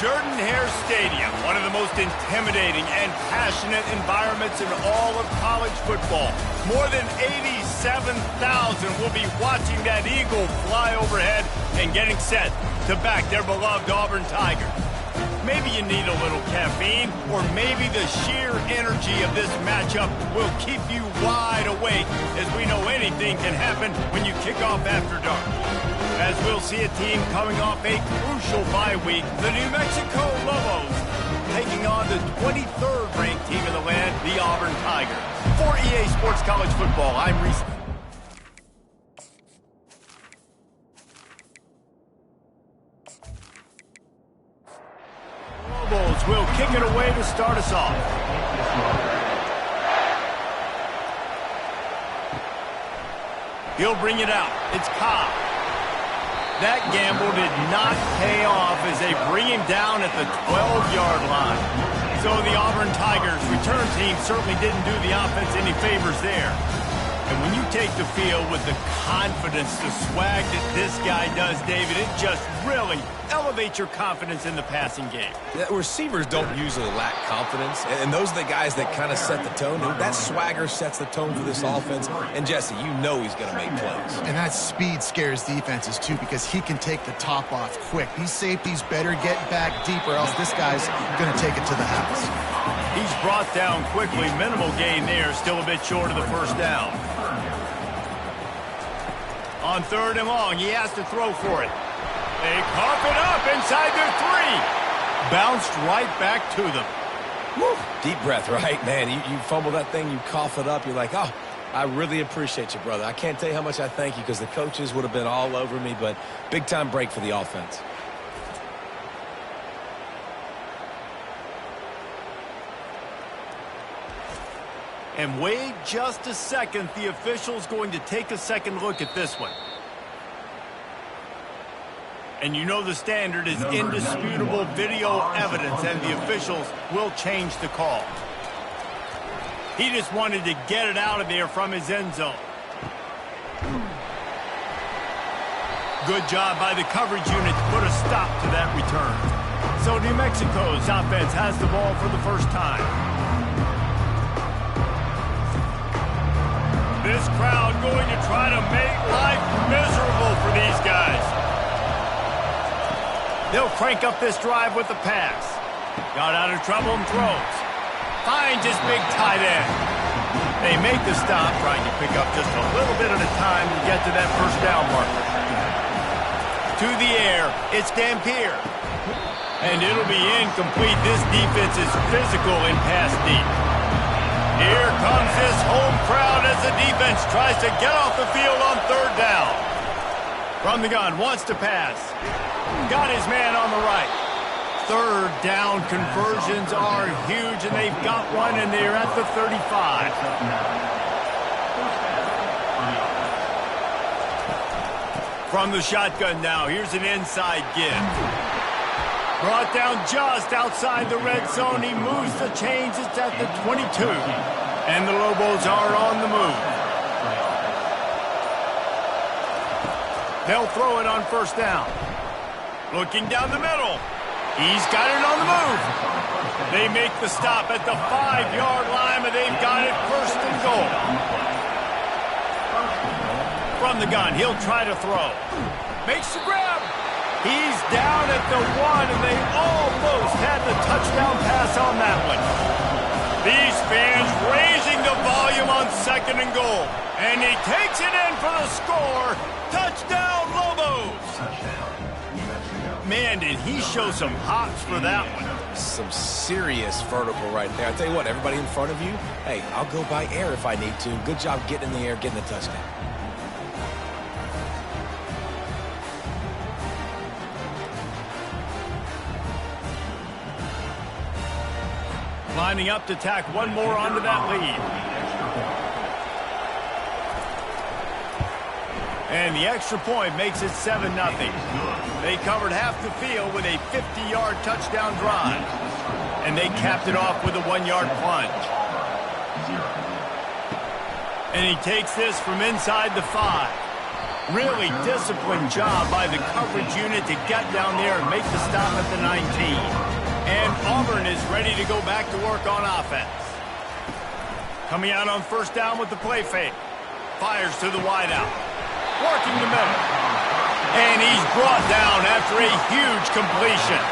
Jordan-Hare Stadium, one of the most intimidating and passionate environments in all of college football. More than 87,000 will be watching that eagle fly overhead and getting set to back their beloved Auburn Tigers. Maybe you need a little caffeine, or maybe the sheer energy of this matchup will keep you wide awake, as we know anything can happen when you kick off after dark. As we'll see a team coming off a crucial bye week, the New Mexico Lobos taking on the 23rd ranked team in the land, the Auburn Tigers. For EA Sports College Football, I'm Reese. Lobos will kick it away to start us off. He'll bring it out. It's Cobb. That gamble did not pay off as they bring him down at the 12-yard line. So the Auburn Tigers return team certainly didn't do the offense any favors there. And when you take the field with the confidence, the swag that this guy does, David, it just really elevates your confidence in the passing game. Yeah, receivers don't usually lack confidence, and those are the guys that kind of set the tone. That swagger sets the tone for this offense, and Jesse, you know he's going to make plays. And that speed scares defenses, too, because he can take the top off quick. These safeties better get back deep, or else this guy's going to take it to the house. He's brought down quickly. Minimal gain there, still a bit short of the first down. On 3rd and long, he has to throw for it. They cough it up inside their 3. Bounced right back to them. Woo. Deep breath, right? Man, you fumble that thing, you cough it up, you're like, oh, I really appreciate you, brother. I can't tell you how much I thank you, because the coaches would have been all over me, but big-time break for the offense. And wait just a second. The official's going to take a second look at this one. And you know the standard is indisputable video evidence, and the officials will change the call. He just wanted to get it out of there from his end zone. Good job by the coverage unit to put a stop to that return. So New Mexico's offense has the ball for the first time. This crowd going to try to make life miserable for these guys. They'll crank up this drive with the pass. Got out of trouble and throws. Finds his big tight end. They make the stop, trying to pick up just a little bit at a time to get to that first down marker. To the air, it's Dampier. And it'll be incomplete. This defense is physical in pass deep. Here comes this home crowd as the defense tries to get off the field on 3rd down. From the gun, wants to pass. Got his man on the right. 3rd down conversions are huge, and they've got one, and they're at the 35. From the shotgun now, here's an inside give. Brought down just outside the red zone. He moves the chains. It's at the 22. And the Lobos are on the move. They'll throw it on 1st down. Looking down the middle. He's got it on the move. They make the stop at the 5-yard line, but they've got it 1st and goal. From the gun, he'll try to throw. Makes the grab. He's down at the 1, and they almost had the touchdown pass on that one. These fans raising the volume on 2nd and goal. And he takes it in for the score. Touchdown, Lobos. Man, did he show some hops for that one. Some serious vertical right there. I tell you what, everybody in front of you, hey, I'll go by air if I need to. Good job getting in the air, getting the touchdown. Lining up to tack one more onto that lead. And the extra point makes it 7-0. They covered half the field with a 50-yard touchdown drive. And they capped it off with a 1-yard plunge. And he takes this from inside the 5. Really disciplined job by the coverage unit to get down there and make the stop at the 19. And Auburn is ready to go back to work on offense. Coming out on first down with the play fake. Fires to the wideout. Working the middle. And he's brought down after a huge completion.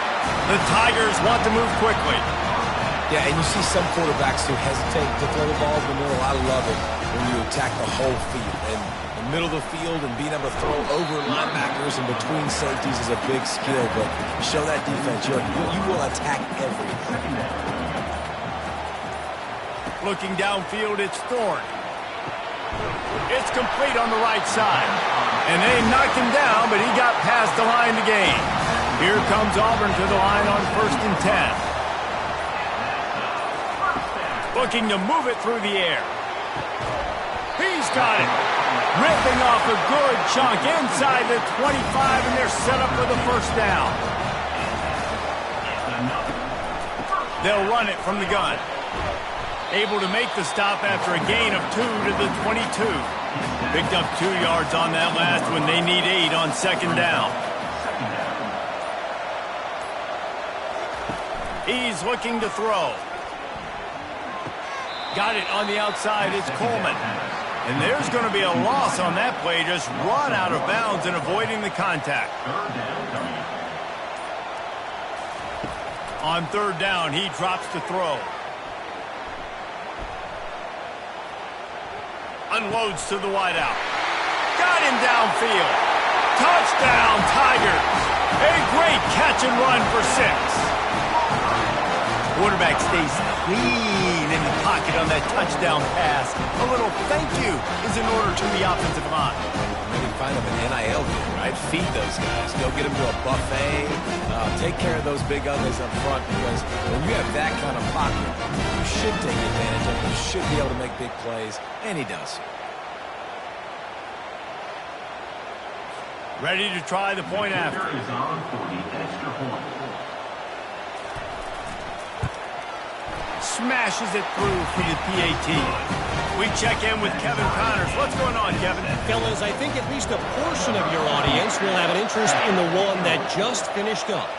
The Tigers want to move quickly. Yeah, and you see some quarterbacks who hesitate to throw the ball in the middle. I love it when you attack the whole field. And the middle of the field and being able to throw over linebackers and between safeties is a big skill. But you show that defense, you will attack everything. Looking downfield, it's Thorne. It's complete on the right side. And they knocked him down, but he got past the line to gain. Here comes Auburn to the line on 1st and 10. Looking to move it through the air. He's got it. Ripping off a good chunk inside the 25, and they're set up for the first down. They'll run it from the gun. Able to make the stop after a gain of 2 to the 22. Picked up 2 yards on that last one. They need 8 on 2nd down. He's looking to throw. Got it on the outside. It's Coleman. And there's going to be a loss on that play. Just run out of bounds and avoiding the contact. On 3rd down, he drops to throw. Unloads to the wideout. Got him downfield. Touchdown, Tigers. A great catch and run for 6. Quarterback stays clean in the pocket on that touchdown pass. A little thank you is in order to the offensive line. Maybe find them an NIL deal, right? Feed those guys. Go get them to a buffet. Take care of those big uglies up front, because when you have that kind of pocket, you should take advantage of it. You should be able to make big plays, and he does. Ready to try the point after. Smashes it through for the PAT. We check in with Kevin Connors. What's going on, Kevin? Fellas, I think at least a portion of your audience will have an interest in the one that just finished up.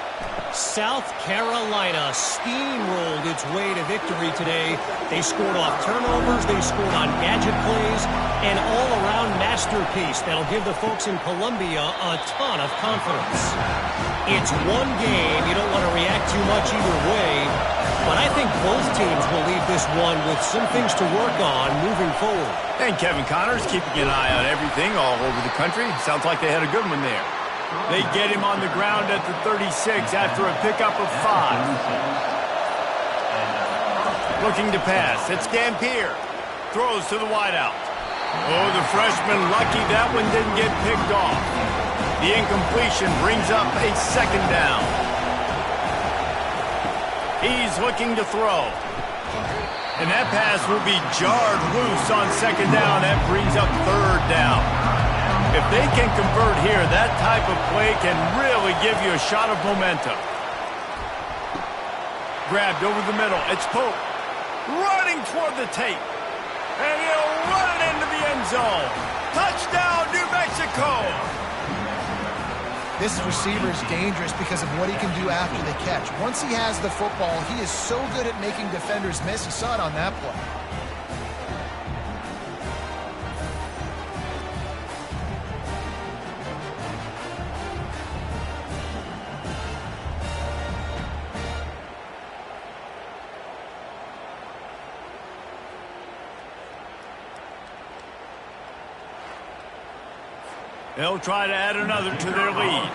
South Carolina steamrolled its way to victory today. They scored off turnovers, they scored on gadget plays, an all-around masterpiece that'll give the folks in Columbia a ton of confidence. It's one game, you don't want to react too much either way, but I think both teams will leave this one with some things to work on moving forward. And Kevin Connors keeping an eye on everything all over the country. Sounds like they had a good one there. They get him on the ground at the 36 after a pickup of 5. Looking to pass. It's Dampier. Throws to the wideout. Oh, the freshman lucky that one didn't get picked off. The incompletion brings up a 2nd down. He's looking to throw. And that pass will be jarred loose on 2nd down. That brings up 3rd down. If they can convert here, that type of play can really give you a shot of momentum. Grabbed over the middle. It's Pope. Running toward the tape. And he'll run it into the end zone. Touchdown, New Mexico. This receiver is dangerous because of what he can do after the catch. Once he has the football, he is so good at making defenders miss. You saw it on that play. They'll try to add another to their lead.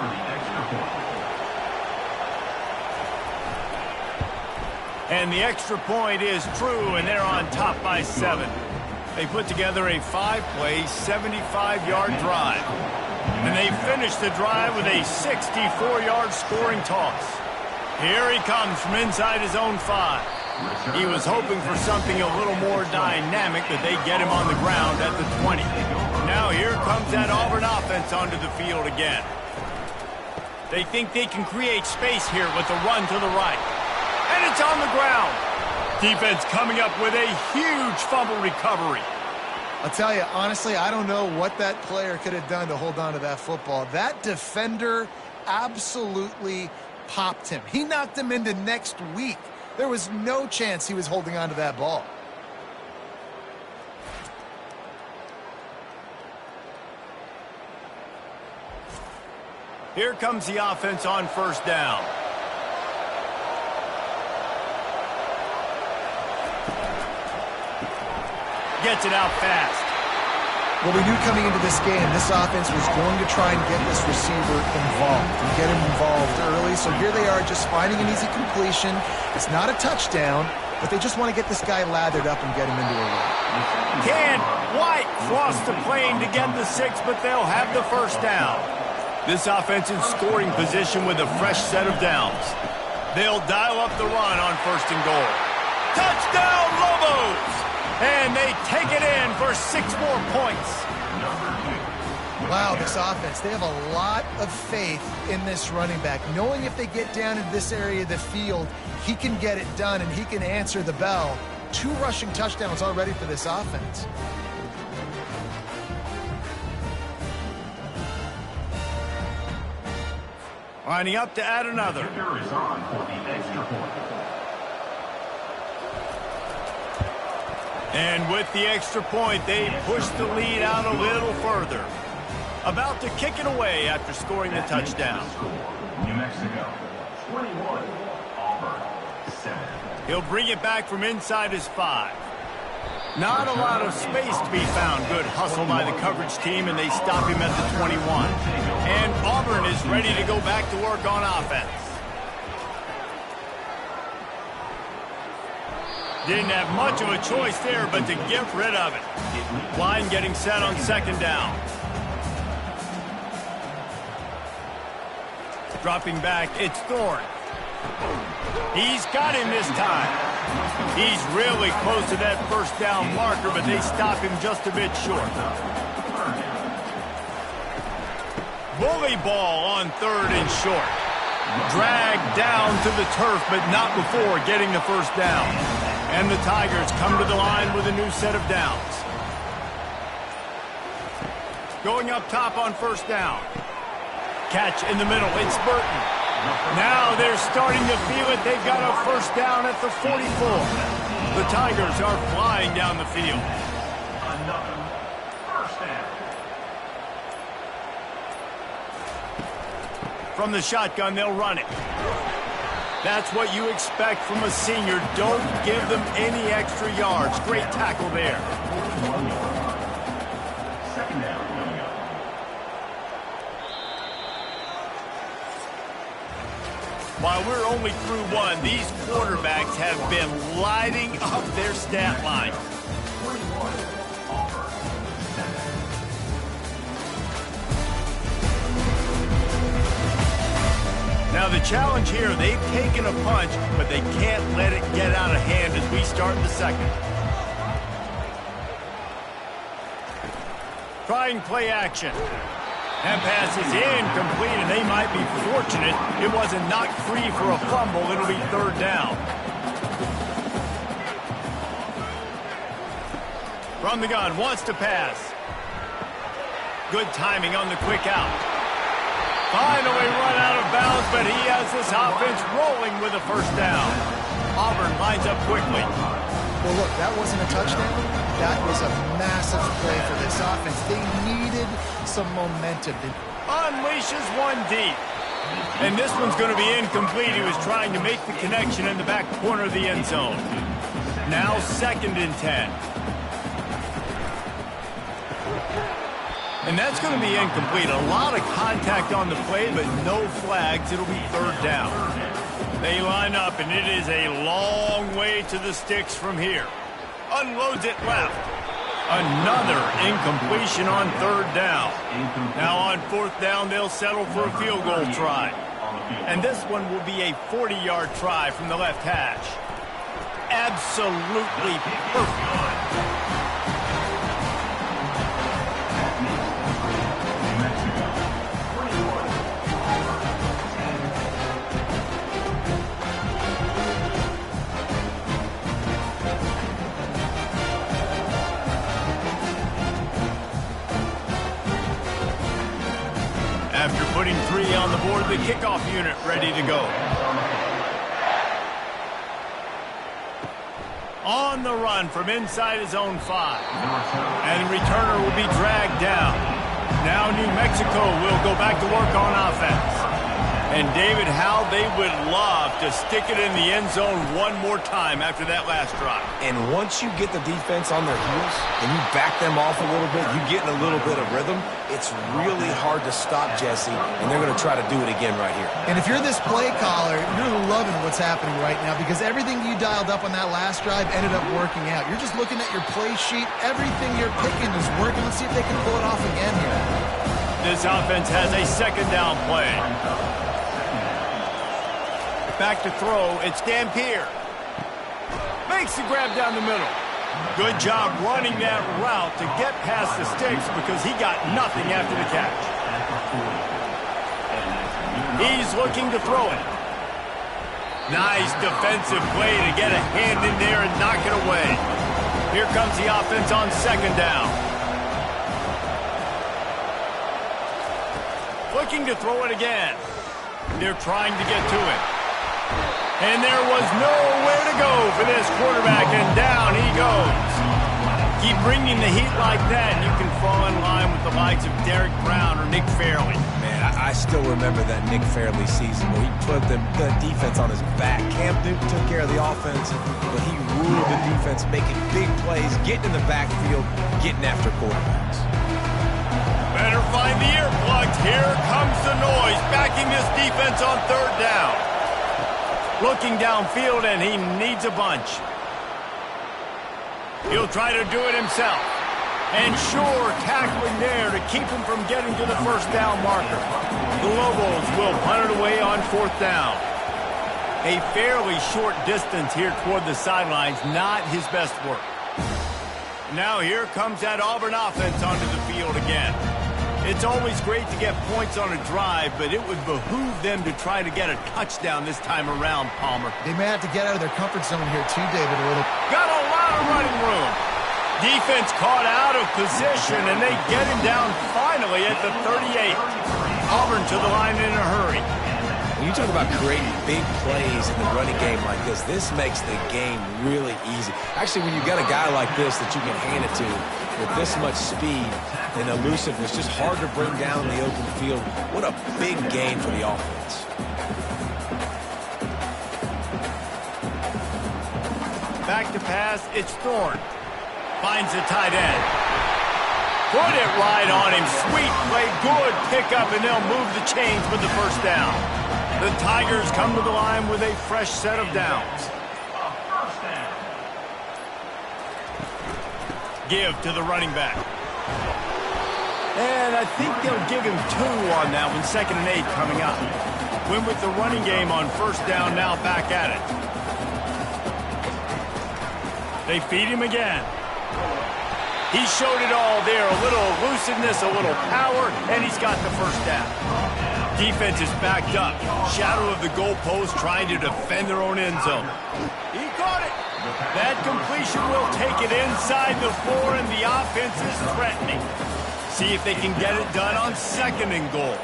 And the extra point is true, and they're on top by 7. They put together a 5-play, 75-yard drive. And they finish the drive with a 64-yard scoring toss. Here he comes from inside his own 5. He was hoping for something a little more dynamic, that they get him on the ground at the 20. Now here comes that Auburn offense onto the field again. They think they can create space here with a run to the right. And it's on the ground. Defense coming up with a huge fumble recovery. I'll tell you, honestly, I don't know what that player could have done to hold on to that football. That defender absolutely popped him. He knocked him into next week. There was no chance he was holding on to that ball. Here comes the offense on first down. Gets it out fast. Well, we knew coming into this game, this offense was going to try and get this receiver involved and get him involved early. So here they are just finding an easy completion. It's not a touchdown, but they just want to get this guy lathered up and get him into a run. Can White cross the plane to get the 6, but they'll have the first down. This offense in scoring position with a fresh set of downs. They'll dial up the run on first and goal. Touchdown, Lobos! And they take it in for 6 more points. Wow, this offense, they have a lot of faith in this running back. Knowing if they get down in this area of the field, he can get it done and he can answer the bell. 2 rushing touchdowns already for this offense. Lining up to add another. Is on for the extra point. And with the extra point, they push the lead out a little further. About to kick it away after scoring the touchdown. New Mexico, 21, Auburn, 7. He'll bring it back from inside his 5. Not a lot of space to be found. Good hustle by the coverage team, and they stop him at the 21. And Auburn is ready to go back to work on offense. Didn't have much of a choice there, but to get rid of it. Line getting set on second down. Dropping back, it's Thorne. He's got him this time. He's really close to that first down marker, but they stop him just a bit short. Bully ball on third and short. Dragged down to the turf, but not before getting the first down. And the Tigers come to the line with a new set of downs. Going up top on first down. Catch in the middle, it's Burton. Now they're starting to feel it. They've got a first down at the 44. The Tigers are flying down the field. Another first down. From the shotgun, they'll run it. That's what you expect from a senior. Don't give them any extra yards. Great tackle there. Second down coming up. While we're only through 1, these quarterbacks have been lighting up their stat line. 21, Auburn, 7. Now the challenge here, they've taken a punch, but they can't let it get out of hand as we start the second. Trying play action. That pass is incomplete, and they might be fortunate it wasn't knocked free for a fumble. It'll be third down. From the gun, wants to pass. Good timing on the quick out. Finally run out of bounds, but he has this offense rolling with a first down. Auburn lines up quickly. Well, look, that wasn't a touchdown. That was a massive play for this offense. They needed some momentum. Unleashes one deep. And this one's going to be incomplete. He was trying to make the connection in the back corner of the end zone. Now 2nd and 10. And that's going to be incomplete. A lot of contact on the play, but no flags. It'll be third down. They line up, and it is a long way to the sticks from here. Unloads it left. Another incompletion on third down. Now on 4th down, they'll settle for a field goal try. And this one will be a 40-yard try from the left hash. Absolutely perfect. After putting 3 on the board, the kickoff unit ready to go. On the run from inside his own 5. And the returner will be dragged down. Now New Mexico will go back to work on offense. And David, how they would love to stick it in the end zone one more time after that last drive. And once you get the defense on their heels and you back them off a little bit, you get in a little bit of rhythm, it's really hard to stop Jesse, and they're going to try to do it again right here. And if you're this play caller, you're loving what's happening right now because everything you dialed up on that last drive ended up working out. You're just looking at your play sheet. Everything you're picking is working. Let's see if they can pull it off again here. This offense has a second down play. Back to throw, it's Dampier. Makes the grab down the middle. Good job running that route to get past the sticks because he got nothing after the catch. He's looking to throw it. Nice defensive play to get a hand in there and knock it away. Here comes the offense on second down. Looking to throw it again. They're trying to get to it. And there was nowhere to go for this quarterback, and down he goes. Keep bringing the heat like that, and you can fall in line with the likes of Derek Brown or Nick Fairley. Man, I still remember that Nick Fairley season where he put the defense on his back. Cam Newton took care of the offense, but he ruled the defense, making big plays, getting in the backfield, getting after quarterbacks. Better find the earplugs. Here comes the noise, backing this defense on third down. Looking downfield, and he needs a bunch. He'll try to do it himself. And sure, tackling there to keep him from getting to the first down marker. The Lobos will punt it away on fourth down. A fairly short distance here toward the sidelines, not his best work. Now here comes that Auburn offense onto the field again. It's always great to get points on a drive, but it would behoove them to try to get a touchdown this time around, Palmer. They may have to get out of their comfort zone here too, David, a little. Got a lot of running room. Defense caught out of position, and they get him down finally at the 38. Auburn to the line in a hurry. When you talk about creating big plays in the running game like this makes the game really easy. Actually, when you've got a guy like this that you can hand it to with this much speed and elusiveness, just hard to bring down the open field. What a big gain for the offense. Back to pass, it's Thorne. Finds the tight end. Put it right on him. Sweet play, good pickup, and they'll move the chains with the first down. The Tigers come to the line with a fresh set of downs. Give to the running back. And I think they'll give him 2 on that one, 2nd and 8 coming up. Win with the running game on first down, now back at it. They feed him again. He showed it all there, a little elusiveness, a little power, and he's got the first down. Defense is backed up. Shadow of the goalpost trying to defend their own end zone. He caught it. That completion will take it inside the 4, and the offense is threatening. See if they can get it done on 2nd and goal.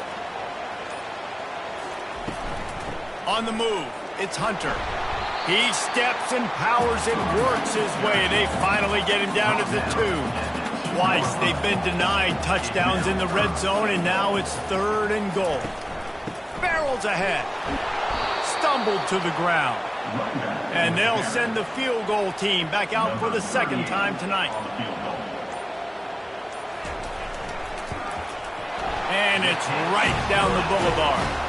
On the move, it's Hunter. He steps and powers and works his way. They finally get him down to the 2. Twice they've been denied touchdowns in the red zone, and now it's 3rd and goal. Barrels ahead. Stumbled to the ground. And they'll send the field goal team back out for the 2nd time tonight. And it's right down the boulevard.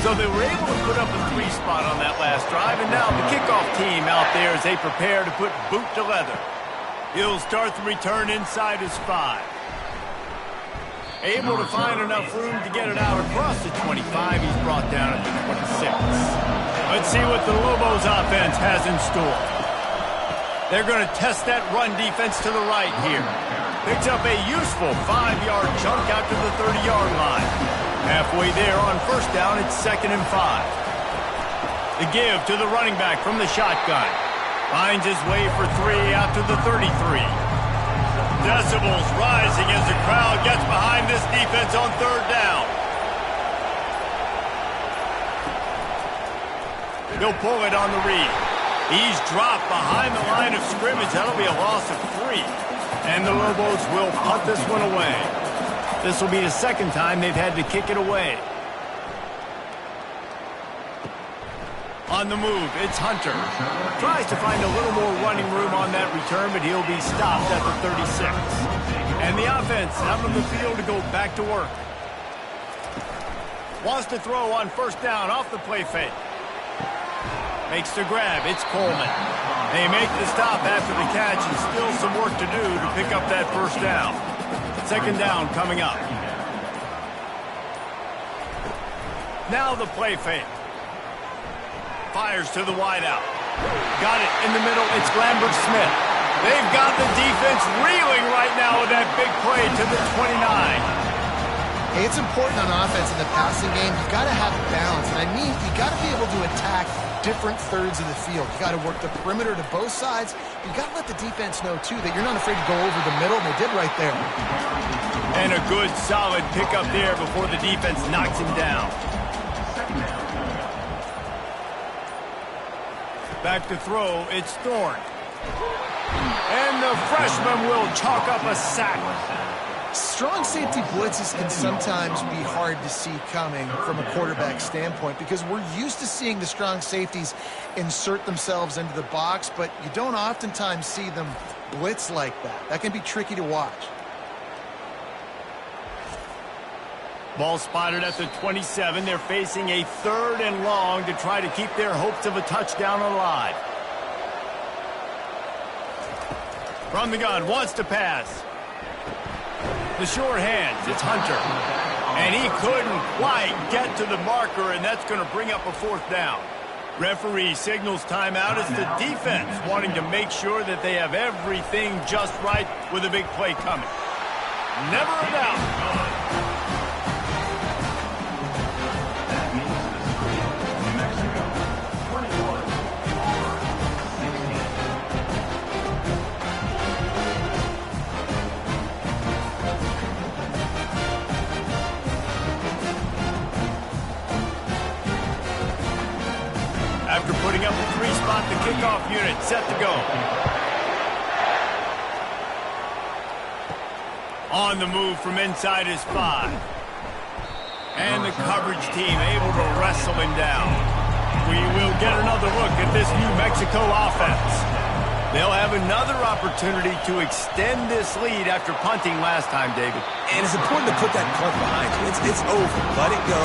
So they were able to put up a 3 spot on that last drive, and now the kickoff team out there as they prepare to put boot to leather. He'll start the return inside his 5. Able to find enough room to get it out across the 25. He's brought down at the 26. Let's see what the Lobos offense has in store. They're going to test that run defense to the right here. Picks up a useful 5-yard chunk out to the 30-yard line. Halfway there on first down, it's 2nd and 5. The give to the running back from the shotgun. Finds his way for 3 out to the 33. Decibels rising as the crowd gets behind this defense on 3rd down. He'll pull it on the read. He's dropped behind the line of scrimmage. That'll be a loss of 3. And the Lobos will punt this one away. This will be the 2nd time they've had to kick it away. On the move, it's Hunter. Tries to find a little more running room on that return, but he'll be stopped at the 36. And the offense out on the field to go back to work. Wants to throw on first down off the play fake. Makes the grab. It's Coleman. They make the stop after the catch, and still some work to do to pick up that first down. 2nd down coming up. Now the play fake. Fires to the wideout. Got it in the middle. It's Lambert-Smith. They've got the defense reeling right now with that big play to the 29. Hey, it's important on offense in the passing game. You got to have balance. And I mean, you got to be able to attack different thirds of the field. You got to work the perimeter to both sides. You got to let the defense know, too, that you're not afraid to go over the middle, and they did right there. And a good, solid pickup there before the defense knocks him down. Back to throw, it's Thorne. And the freshman will chalk up a sack. Strong safety blitzes can sometimes be hard to see coming from a quarterback standpoint because we're used to seeing the strong safeties insert themselves into the box, but you don't oftentimes see them blitz like that. That can be tricky to watch. Ball spotted at the 27. They're facing a 3rd and long to try to keep their hopes of a touchdown alive. From the gun, wants to pass. The short hands, it's Hunter. And he couldn't quite get to the marker, and that's going to bring up a 4th down. Referee signals timeout as the defense wanting to make sure that they have everything just right with a big play coming. Never a doubt. After putting up a 3-spot, the kickoff unit set to go. On the move from inside his 5. And the coverage team able to wrestle him down. We will get another look at this New Mexico offense. They'll have another opportunity to extend this lead after punting last time, David. And it's important to put that punt behind you. It's over. Let it go.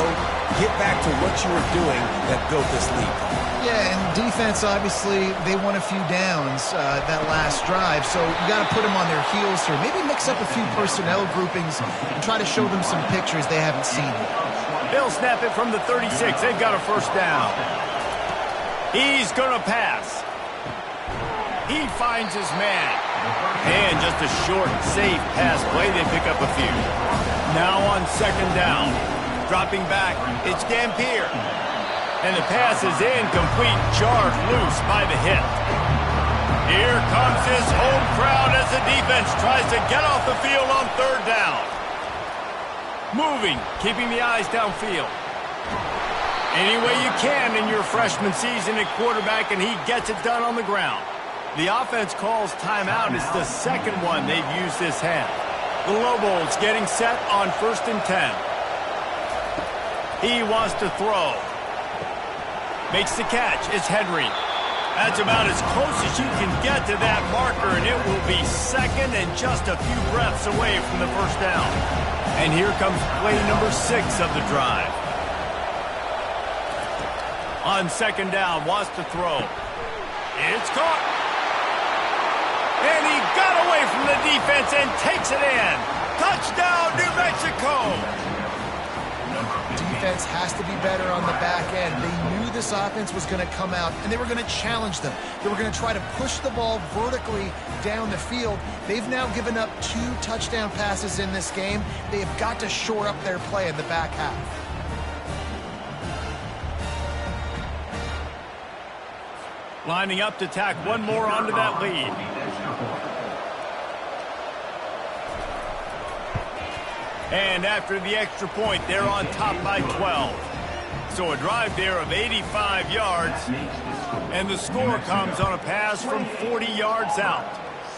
Get back to what you were doing that built this lead. Yeah, and defense, obviously, they won a few downs that last drive, so you got to put them on their heels here. Maybe mix up a few personnel groupings and try to show them some pictures they haven't seen yet. They'll snap it from the 36. They've got a first down. He's going to pass. He finds his man. And just a short, safe pass play. They pick up a few. Now on 2nd down. Dropping back, it's Dampier. And the pass is incomplete, jarred loose by the hit. Here comes his home crowd as the defense tries to get off the field on 3rd down. Moving, keeping the eyes downfield. Any way you can in your freshman season at quarterback, and he gets it done on the ground. The offense calls timeout. It's the 2nd one they've used this half. The Lobos getting set on 1st and 10. He wants to throw. Makes the catch. It's Henry. That's about as close as you can get to that marker, and it will be 2nd and just a few breaths away from the first down. And here comes play number 6 of the drive. On 2nd down, wants to throw. It's caught. And he got away from the defense and takes it in. Touchdown, New Mexico! defense has to be better on the back end. They knew this offense was going to come out, and they were going to challenge them. They were going to try to push the ball vertically down the field. They've now given up 2 touchdown passes in this game. They have got to shore up their play in the back half. Lining up to tack one more onto that lead. And after the extra point, they're on top by 12. So a drive there of 85 yards. And the score comes on a pass from 40 yards out.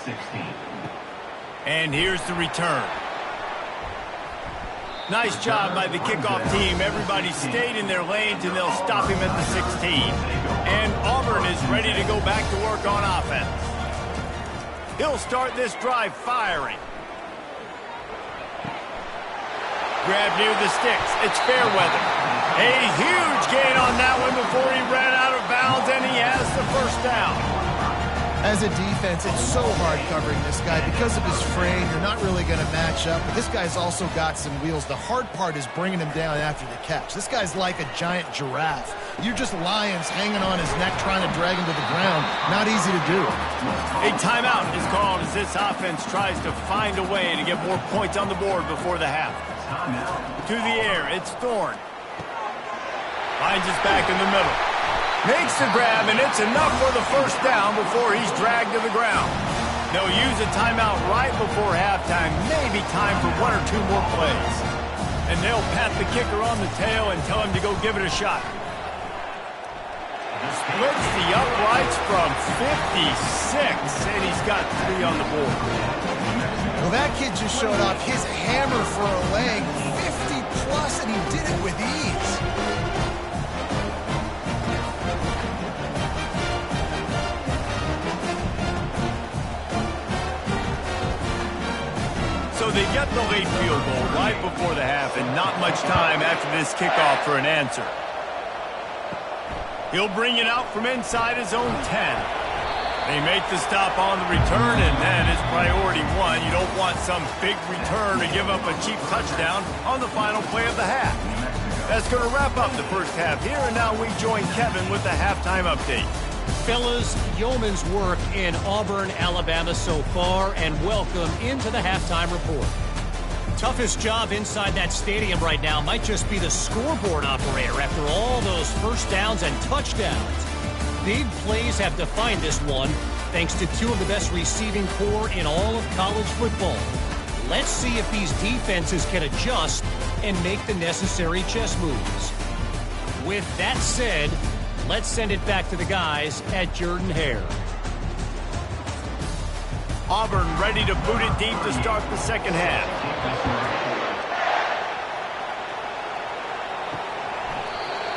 16. And here's the return. Nice job by the kickoff team. Everybody stayed in their lanes, and they'll stop him at the 16. And Auburn is ready to go back to work on offense. He'll start this drive firing. Grab near the sticks. It's fair weather. A huge gain on that one before he ran out of bounds, and he has the first down. As a defense, it's so hard covering this guy. Because of his frame, you're not really going to match up. But this guy's also got some wheels. The hard part is bringing him down after the catch. This guy's like a giant giraffe. You're just lions hanging on his neck trying to drag him to the ground. Not easy to do. A timeout is called as this offense tries to find a way to get more points on the board before the half. To the air, it's Thorne. Finds his back in the middle. Makes the grab, and it's enough for the first down before he's dragged to the ground. They'll use a timeout right before halftime, maybe time for 1 or 2 more plays. And they'll pat the kicker on the tail and tell him to go give it a shot. Splits the uprights from 56, and he's got 3 on the board. Well, that kid just showed off his hammer for a leg, 50-plus, and he did it with ease. So they get the late field goal right before the half, and not much time after this kickoff for an answer. He'll bring it out from inside his own 10. They make the stop on the return, and that is priority 1. You don't want some big return to give up a cheap touchdown on the final play of the half. That's going to wrap up the first half here, and now we join Kevin with the halftime update. Fellas, yeoman's work in Auburn, Alabama so far, and welcome into the halftime report. Toughest job inside that stadium right now might just be the scoreboard operator after all those first downs and touchdowns. Big plays have defined this one, thanks to 2 of the best receiving corps in all of college football. Let's see if these defenses can adjust and make the necessary chess moves. With that said, let's send it back to the guys at Jordan-Hare. Auburn ready to boot it deep to start the second half.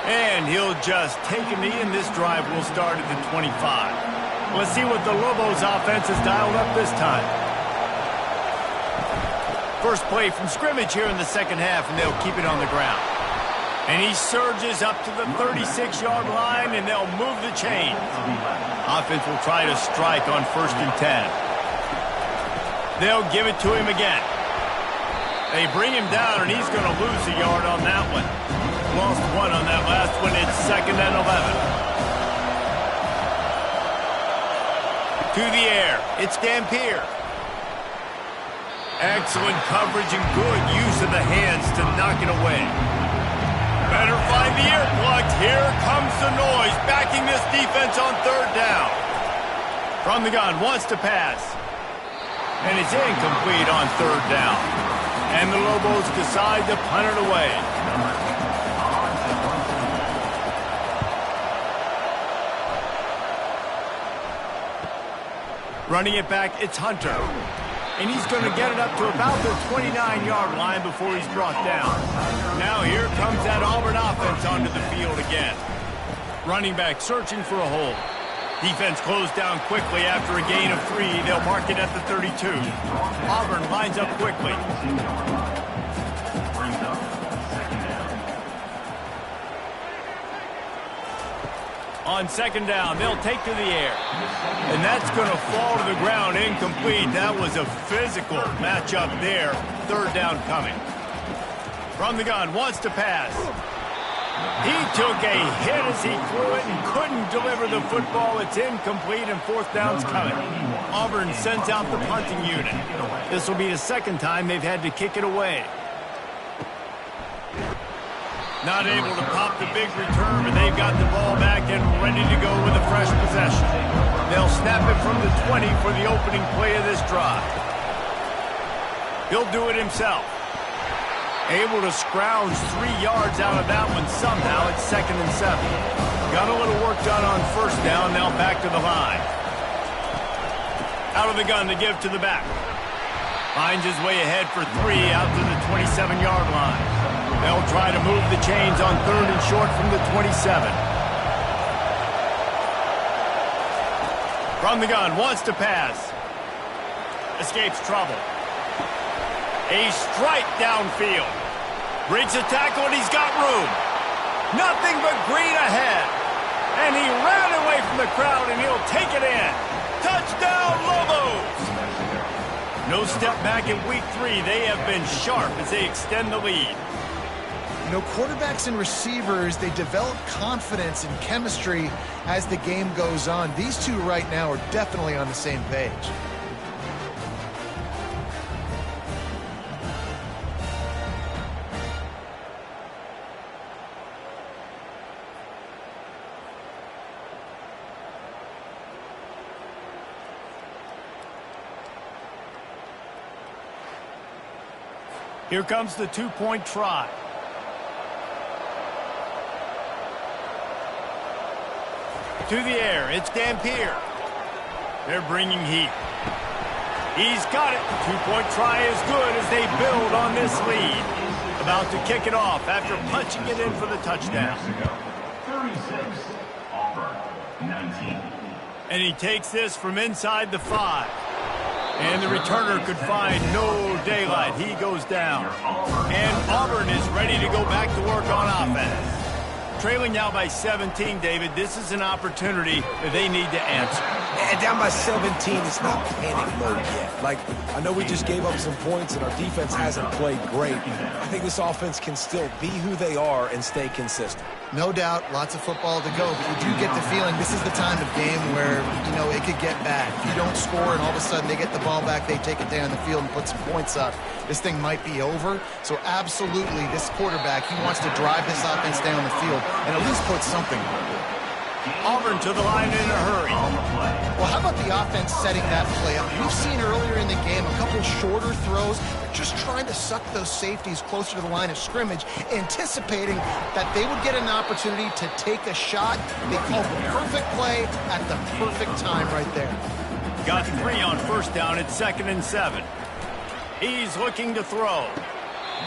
And he'll just take a knee, and this drive will start at the 25. Let's see what the Lobos offense has dialed up this time. First play from scrimmage here in the second half, and they'll keep it on the ground. And he surges up to the 36-yard line, and they'll move the chains. Offense will try to strike on 1st and 10. They'll give it to him again. They bring him down, and he's going to lose a yard on that one. Lost 1 on that last one. It's 2nd and 11. To the air. It's Dampier. Excellent coverage and good use of the hands to knock it away. Better find the earplugs. Here comes the noise, backing this defense on 3rd down. From the gun, wants to pass. And it's incomplete on 3rd down. And the Lobos decide to punt it away. Running it back, it's Hunter. And he's going to get it up to about the 29-yard line before he's brought down. Now here comes that Auburn offense onto the field again. Running back searching for a hole. Defense closed down quickly after a gain of 3. They'll mark it at the 32. Auburn lines up quickly. On 2nd down, they'll take to the air. And that's going to fall to the ground incomplete. That was a physical matchup there. 3rd down coming. From the gun, wants to pass. He took a hit as he threw it and couldn't deliver the football. It's incomplete and fourth down's coming. Auburn sends out the punting unit. This will be the second time they've had to kick it away. Not able to pop the big return, but they've got the ball back and ready to go with a fresh possession. They'll snap it from the 20 for the opening play of this drive. He'll do it himself. Able to scrounge 3 yards out of that one somehow. It's 2nd and 7. Got a little work done on first down. Now back to the line. Out of the gun to give to the back. Finds his way ahead for 3 out to the 27-yard line. They'll try to move the chains on 3rd and short from the 27. From the gun, wants to pass. Escapes trouble. A strike downfield. Breaks a tackle, and he's got room. Nothing but green ahead. And he ran away from the crowd, and he'll take it in. Touchdown, Lobos! No step back in week 3. They have been sharp as they extend the lead. You know, quarterbacks and receivers, they develop confidence and chemistry as the game goes on. These two right now are definitely on the same page. Here comes the two-point try. To the air, it's Dampier. They're bringing heat. He's got it. The two-point try is good as they build on this lead. About to kick it off after punching it in for the touchdown. 36, Auburn, 19. And he takes this from inside the 5. And the returner could find no daylight. He goes down. And Auburn is ready to go back to work on offense. Trailing now by 17, David. This is an opportunity that they need to answer. And down by 17, it's not panic mode yet. Like, I know we just gave up some points and our defense hasn't played great. I think this offense can still be who they are and stay consistent. No doubt, lots of football to go, but you do get the feeling this is the time of game where, you know, it could get bad. If you don't score and all of a sudden they get the ball back, they take it down the field and put some points up, this thing might be over. So absolutely, this quarterback, he wants to drive this offense down the field and at least put something on it. Auburn to the line in a hurry. Well, how about the offense setting that play up? We've seen earlier in the game a couple shorter throws. They're just trying to suck those safeties closer to the line of scrimmage, anticipating that they would get an opportunity to take a shot. They called the perfect play at the perfect time right there. Got 3 on first down. It's 2nd and 7. He's looking to throw.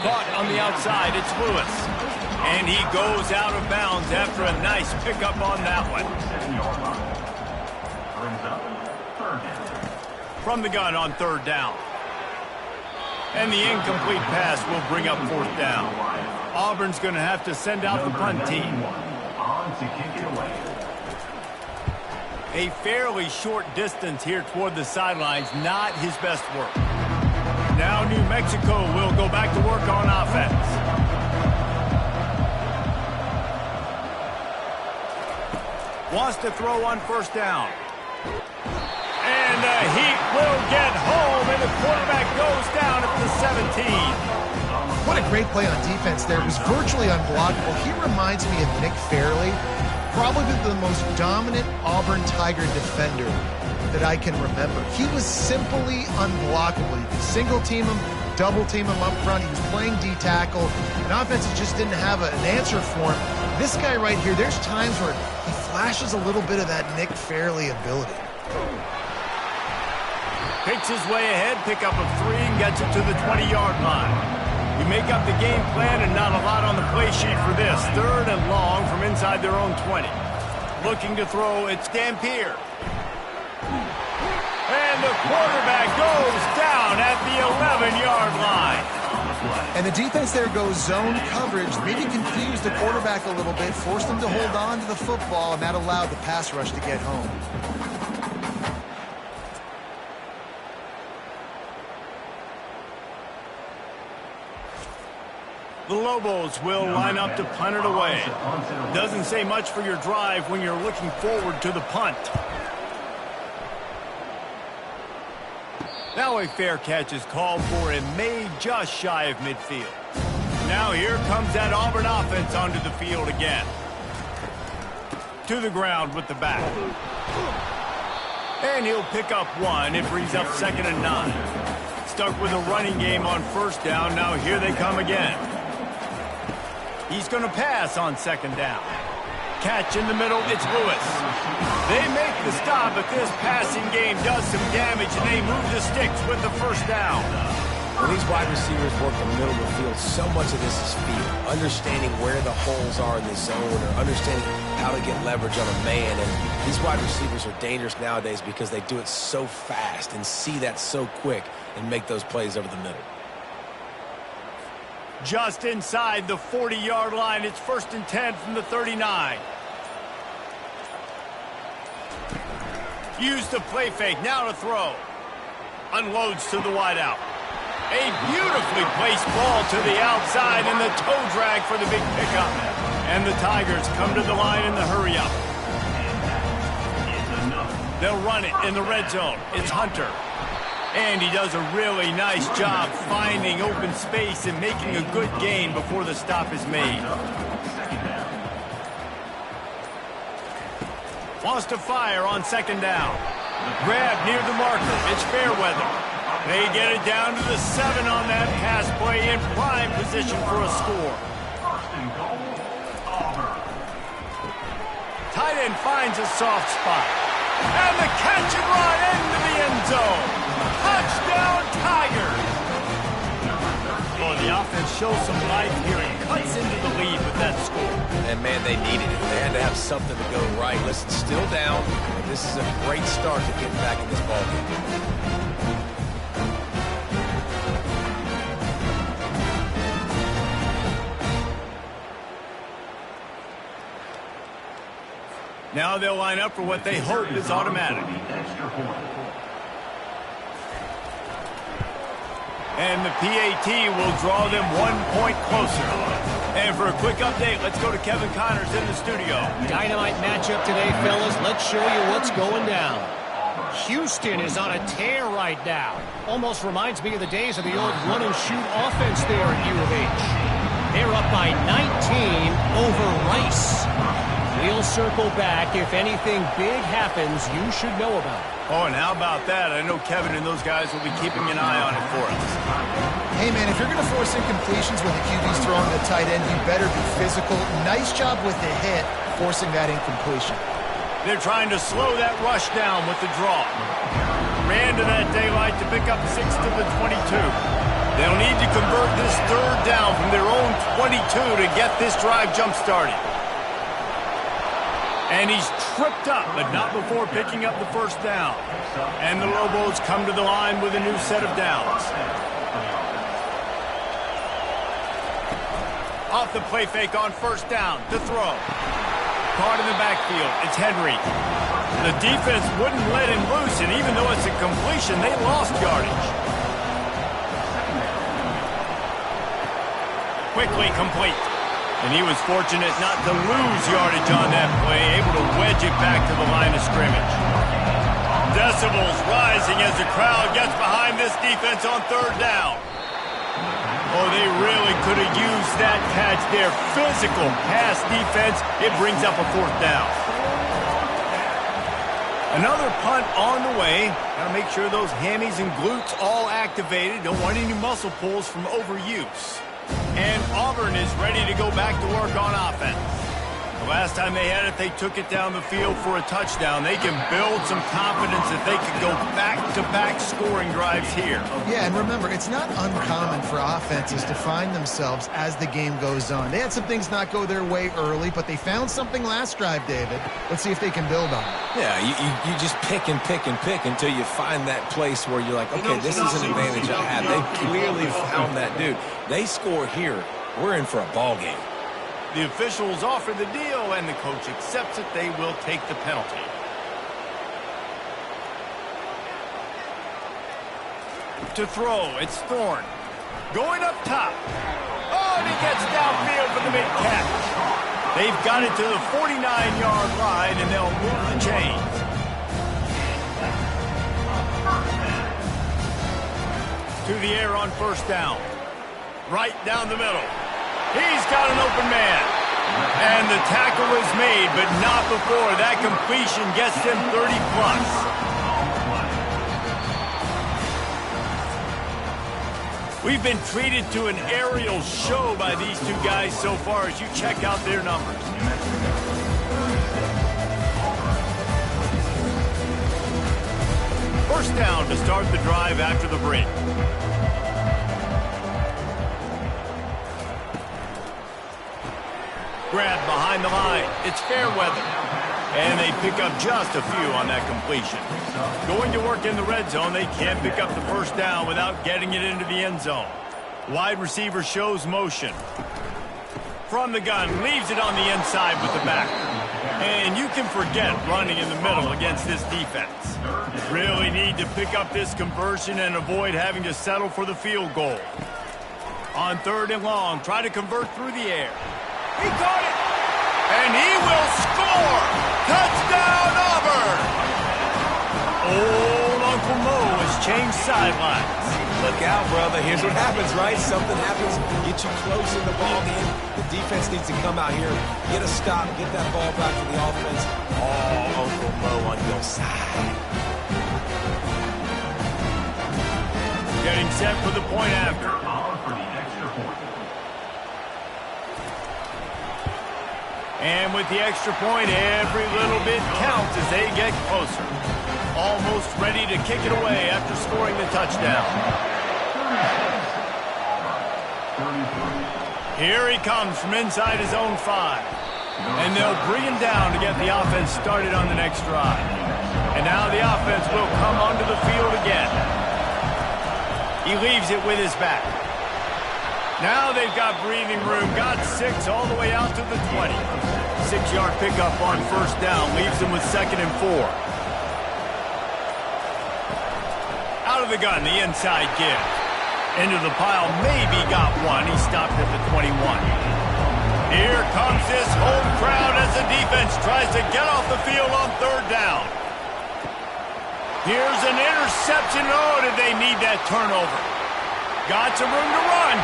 Caught on the outside. It's Lewis. And he goes out of bounds after a nice pickup on that one. From the gun on 3rd down. And the incomplete pass will bring up 4th down. Auburn's going to have to send out the punt team. A fairly short distance here toward the sidelines, not his best work. Now New Mexico will go back to work on offense. Wants to throw on first down. And the Heat will get home, and the quarterback goes down at the 17. What a great play on defense there. It was virtually unblockable. He reminds me of Nick Fairley, probably the most dominant Auburn Tiger defender that I can remember. He was simply unblockable. You could single team him, double team him up front. He was playing D-tackle, and offenses just didn't have an answer for him. This guy right here, there's times where he flashes a little bit of that Nick Fairley ability. Picks his way ahead, pickup of 3, and gets it to the 20-yard line. You make up the game plan and not a lot on the play sheet for this. 3rd and long from inside their own 20. Looking to throw, it's Dampier. And the quarterback goes down at the 11-yard line. And the defense there goes zone coverage, maybe confused the quarterback a little bit, forced him to hold on to the football, and that allowed the pass rush to get home. The Lobos will line up to punt it away. Doesn't say much for your drive when you're looking forward to the punt. Now a fair catch is called for and made just shy of midfield. Now here comes that Auburn offense onto the field again. To the ground with the back. And he'll pick up one. It brings up 2nd and 9. Stuck with a running game on 1st down. Now here they come again. He's going to pass on 2nd down. Catch in the middle. It's Lewis. They make the stop, but this passing game does some damage, and they move the sticks with the 1st down. When these wide receivers work the middle of the field, so much of this is feel. Understanding where the holes are in the zone or understanding how to get leverage on a man. And these wide receivers are dangerous nowadays because they do it so fast and see that so quick and make those plays over the middle. Just inside the 40-yard line. It's 1st and 10 from the 39. Use the play fake. Now to throw. Unloads to the wideout. A beautifully placed ball to the outside and the toe drag for the big pickup. And the Tigers come to the line in the hurry-up. They'll run it in the red zone. It's Hunter. And he does a really nice job finding open space and making a good gain before the stop is made. Wants to fire on 2nd down. Grab near the marker. It's Fairweather. They get it down to the 7 on that pass play in prime position for a score. Tight end finds a soft spot. And the catch and run into the end zone. Touchdown, Tigers! Well, the offense shows some life here and cuts into the lead with that score. And, man, they needed it. They had to have something to go right. Listen, still down. This is a great start to getting back in this ballgame. Now they'll line up for what they hope is automatic. And the PAT will draw them 1 point closer. And for a quick update, let's go to Kevin Connors in the studio. Dynamite matchup today, fellas. Let's show you what's going down. Houston is on a tear right now. Almost reminds me of the days of the old run-and-shoot offense there at U of H. They're up by 19 over Rice. We'll circle back. If anything big happens, you should know about it. Oh, and how about that? I know Kevin and those guys will be keeping an eye on it for us. Hey, man, if you're going to force incompletions when the QB's throwing the tight end, you better be physical. Nice job with the hit, forcing that incompletion. They're trying to slow that rush down with the draw. Ran to that daylight to pick up 6 to the 22. They'll need to convert this 3rd down from their own 22 to get this drive jump-started. And he's tripped up, but not before picking up the 1st down. And the Lobos come to the line with a new set of downs. Off the play fake on 1st down to throw. Caught in the backfield. It's Henry. The defense wouldn't let him loose, and even though it's a completion, they lost yardage. Quickly complete. And he was fortunate not to lose yardage on that play, able to wedge it back to the line of scrimmage. Decibels rising as the crowd gets behind this defense on 3rd down. Oh, they really could have used that catch there. Physical pass defense. It brings up a 4th down. Another punt on the way. Got to make sure those hammies and glutes all activated. Don't want any muscle pulls from overuse. And Auburn is ready to go back to work on offense. The last time they had it, they took it down the field for a touchdown. They can build some confidence that they could go back-to-back scoring drives here. Yeah, and remember, it's not uncommon for offenses to find themselves as the game goes on. They had some things not go their way early, but they found something last drive, David. Let's see if they can build on it. Yeah, you just pick and pick and pick until you find that place where you're like, okay, this is an advantage I have. They clearly found that dude. They score here. We're in for a ball game. The officials offer the deal, and the coach accepts it. They will take the penalty. To throw, it's Thorne. Going up top. Oh, and he gets downfield for the big catch. They've got it to the 49-yard line, and they'll move the chains. To the air on first down. Right down the middle. He's got an open man. And the tackle is made, but not before that completion gets them 30-plus. We've been treated to an aerial show by these two guys so far as you check out their numbers. First down to start the drive after the break. Grab behind the line. It's fair weather. And they pick up just a few on that completion. Going to work in the red zone, they can't pick up the first down without getting it into the end zone. Wide receiver shows motion. From the gun, leaves it on the inside with the back. And you can forget running in the middle against this defense. Really need to pick up this conversion and avoid having to settle for the field goal. On third and long, try to convert through the air. He got it! And he will score! Touchdown, Auburn! Old Uncle Mo has changed sidelines. Look out, brother. Here's what happens, right? Something happens, get you close in the ball game. The defense needs to come out here, get a stop, get that ball back to the offense. Oh, Uncle Mo on your side. Getting set for the point after. And with the extra point, every little bit counts as they get closer. Almost ready to kick it away after scoring the touchdown. Here he comes from inside his own 5. And they'll bring him down to get the offense started on the next drive. And now the offense will come onto the field again. He leaves it with his back. Now they've got breathing room. Got 6 all the way out to the 20. 6-yard pickup on first down. Leaves them with 2nd and 4. Out of the gun, the inside give. Into the pile, maybe got one. He stopped at the 21. Here comes this home crowd as the defense tries to get off the field on third down. Here's an interception. Oh, did they need that turnover? Got some room to run.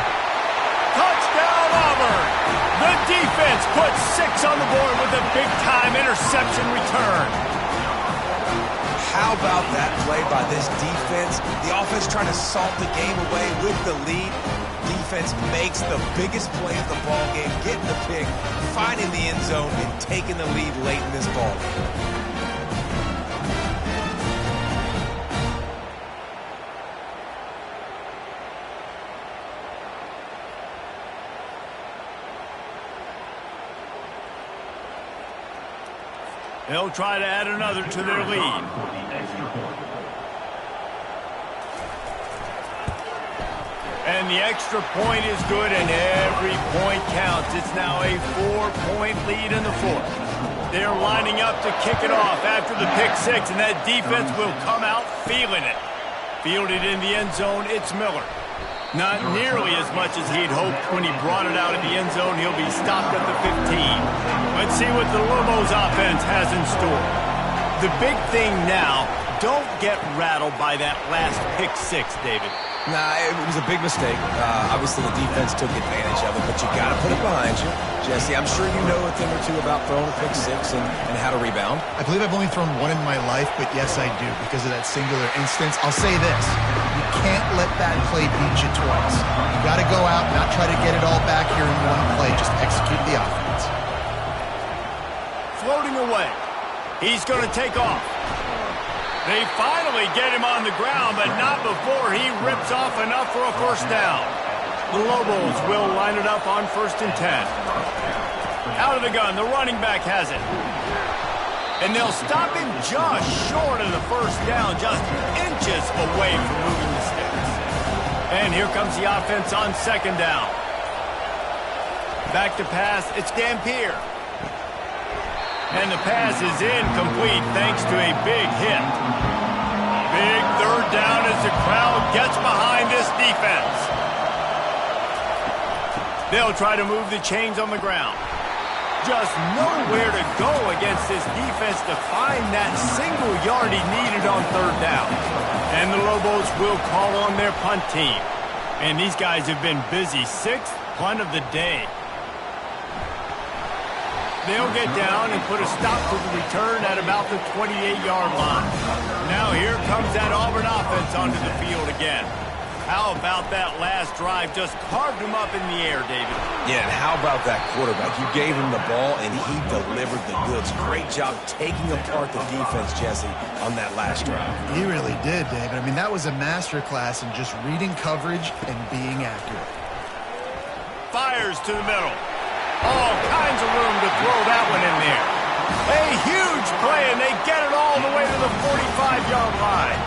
Touchdown, Auburn! The defense puts 6 on the board with a big-time interception return. How about that play by this defense? The offense trying to salt the game away with the lead. Defense makes the biggest play of the ball game, getting the pick, finding the end zone, and taking the lead late in this ball game. They'll try to add another to their lead. And the extra point is good, and every point counts. It's now a 4-point lead in the 4th. They're lining up to kick it off after the pick 6, and that defense will come out feeling it. Fielded in the end zone, it's Miller. Not nearly as much as he'd hoped when he brought it out of the end zone. He'll be stopped at the 15. Let's see what the Lobos offense has in store. The big thing now, don't get rattled by that last pick 6, David. Nah, it was a big mistake. Obviously, the defense took advantage of it, but you got to put it behind you. Jesse, I'm sure you know a thing or two about throwing a pick 6 and how to rebound. I believe I've only thrown one in my life, but yes, I do, because of that singular instance. I'll say this. You can't let that play beat you twice. You got to go out, not try to get it all back here in one play. Just execute the offense. Floating away. He's going to take off. They finally get him on the ground, but not before he rips off enough for a first down. The Lobos will line it up on 1st and 10. Out of the gun, the running back has it. And they'll stop him just short of the first down, just inches away from moving the sticks. And here comes the offense on 2nd down. Back to pass, it's Dampier. And the pass is incomplete thanks to a big hit. Big 3rd down as the crowd gets behind this defense. They'll try to move the chains on the ground. Just nowhere to go against this defense to find that single yard he needed on third down. And the Lobos will call on their punt team. And these guys have been busy. Sixth punt of the day. They'll get down and put a stop to the return at about the 28-yard line. Now here comes that Auburn offense onto the field again. How about that last drive? Just carved him up in the air, David. Yeah, and how about that quarterback? You gave him the ball, and he delivered the goods. Great job taking apart the defense, Jesse, on that last drive. He really did, David. I mean, that was a masterclass in just reading coverage and being accurate. Fires to the middle. All kinds of room to throw that one in there. A huge play, and they get it all the way to the 45-yard line.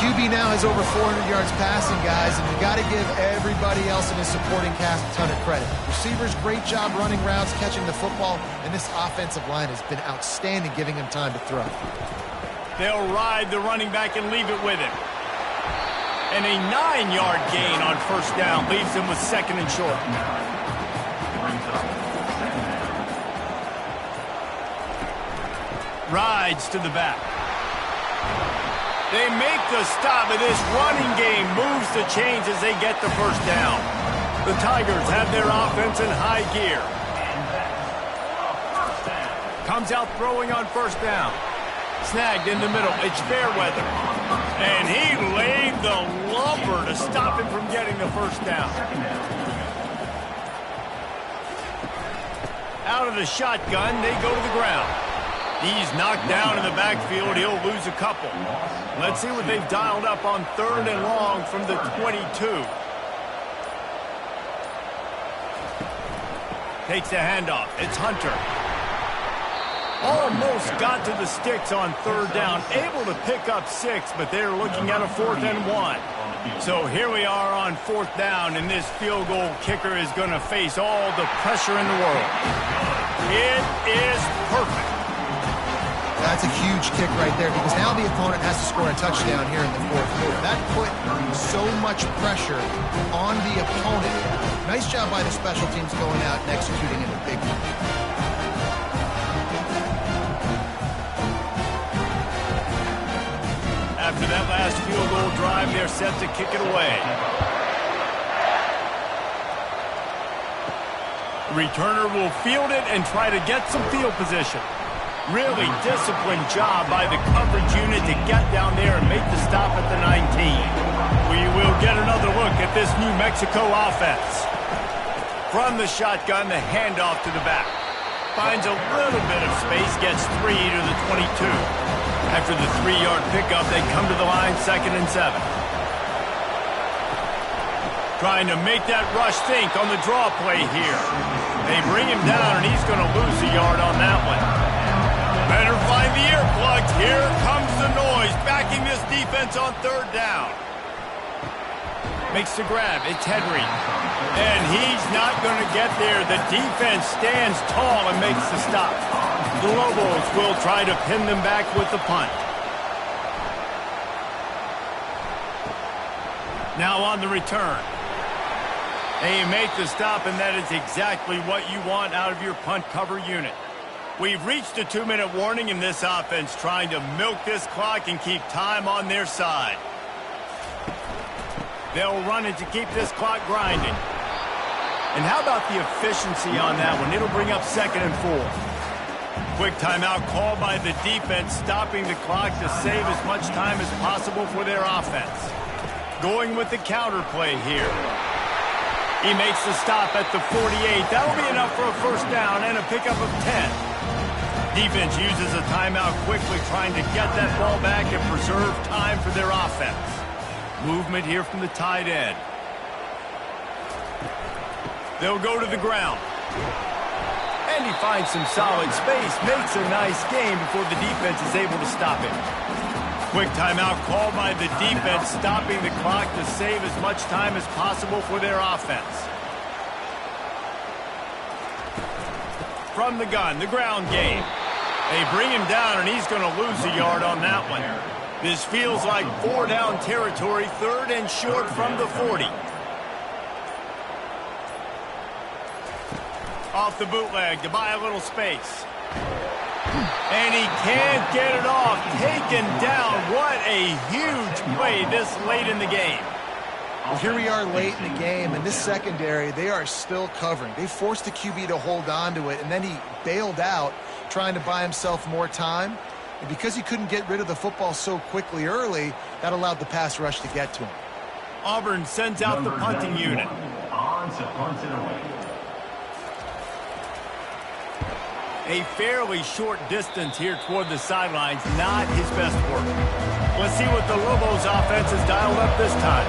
QB now has over 400 yards passing, guys, and you've got to give everybody else in his supporting cast a ton of credit. Receivers, great job running routes, catching the football, and this offensive line has been outstanding, giving him time to throw. They'll ride the running back and leave it with him. And a 9-yard gain on first down leaves him with second and short. Rides to the back. They make the stop, and this running game moves the chains as they get the first down. The Tigers have their offense in high gear. Comes out throwing on first down. Snagged in the middle. It's Fairweather. And he laid the lumber to stop him from getting the first down. Out of the shotgun, they go to the ground. He's knocked down in the backfield. He'll lose a couple. Let's see what they've dialed up on third and long from the 22. Takes the handoff. It's Hunter. Almost got to the sticks on third down. Able to pick up 6, but they're looking at a 4th and 1. So here we are on 4th down, and this field goal kicker is going to face all the pressure in the world. It is perfect. That's a huge kick right there because now the opponent has to score a touchdown here in the fourth quarter. That put so much pressure on the opponent. Nice job by the special teams going out and executing in a big one. After that last field goal drive, they're set to kick it away. The returner will field it and try to get some field position. Really disciplined job by the coverage unit to get down there and make the stop at the 19. We will get another look at this New Mexico offense. From the shotgun, the handoff to the back. Finds a little bit of space, gets 3 to the 22. After the 3-yard pickup, they come to the line, 2nd and 7. Trying to make that rush think on the draw play here. They bring him down, and he's going to lose a yard on that one. Better find the earplugs. Here comes the noise, backing this defense on third down. Makes the grab. It's Henry. And he's not going to get there. The defense stands tall and makes the stop. The Lobos will try to pin them back with the punt. Now on the return. They make the stop, and that is exactly what you want out of your punt cover unit. We've reached a 2-minute warning in this offense, trying to milk this clock and keep time on their side. They'll run it to keep this clock grinding. And how about the efficiency on that one? It'll bring up 2nd and 4. Quick timeout called by the defense, stopping the clock to save as much time as possible for their offense. Going with the counter play here. He makes the stop at the 48. That'll be enough for a first down and a pickup of 10. Defense uses a timeout quickly, trying to get that ball back and preserve time for their offense. Movement here from the tight end. They'll go to the ground. And he finds some solid space, makes a nice gain before the defense is able to stop him. Quick timeout called by the defense, stopping the clock to save as much time as possible for their offense. From the gun, the ground game. They bring him down, and he's going to lose a yard on that one. This feels like 4-down territory, 3rd and short from the 40. Off the bootleg to buy a little space. And he can't get it off. Taken down. What a huge play this late in the game. Well, here we are late in the game, and this secondary, they are still covering. They forced the QB to hold on to it, and then he bailed out trying to buy himself more time. And because he couldn't get rid of the football so quickly early, that allowed the pass rush to get to him. Auburn sends out the punting unit. On to punt it away. A fairly short distance here toward the sidelines, not his best work. Let's see what the Lobos offense has dialed up this time.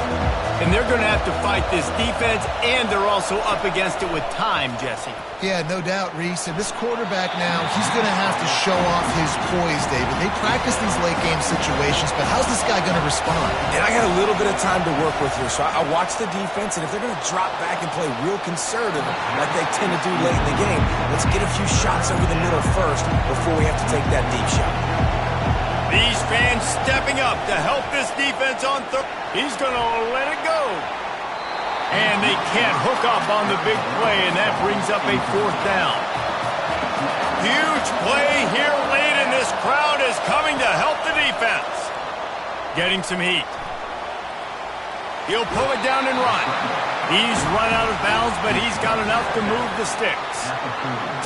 And they're going to have to fight this defense, and they're also up against it with time, Jesse. Yeah, no doubt, Reese. And this quarterback now, he's going to have to show off his poise, David. They practice these late-game situations, but how's this guy going to respond? And I got a little bit of time to work with here, so I watch the defense, and if they're going to drop back and play real conservative like they tend to do late in the game, let's get a few shots over the middle first before we have to take that deep shot. These fans stepping up to help this defense on third. He's going to let it go. And they can't hook up on the big play, and that brings up a fourth down. Huge play here late, and this crowd is coming to help the defense. Getting some heat. He'll pull it down and run. He's run out of bounds, but he's got enough to move the sticks.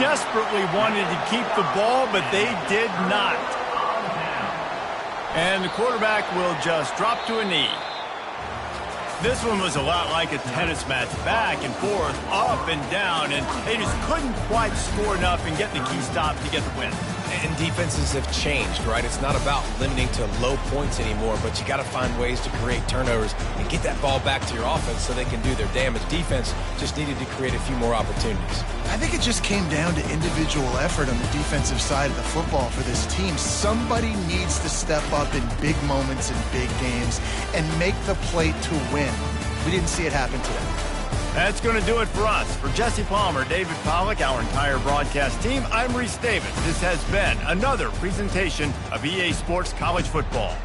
Desperately wanted to keep the ball, but they did not. And the quarterback will just drop to a knee. This one was a lot like a tennis match, back and forth, up and down, and they just couldn't quite score enough and get the key stop to get the win. And defenses have changed, right? It's not about limiting to low points anymore, but you got to find ways to create turnovers and get that ball back to your offense so they can do their damage. Defense just needed to create a few more opportunities. I think it just came down to individual effort on the defensive side of the football for this team. Somebody needs to step up in big moments in big games and make the play to win. We didn't see it happen today. That's going to do it for us. For Jesse Palmer, David Pollack, our entire broadcast team, I'm Reese Davis. This has been another presentation of EA Sports College Football.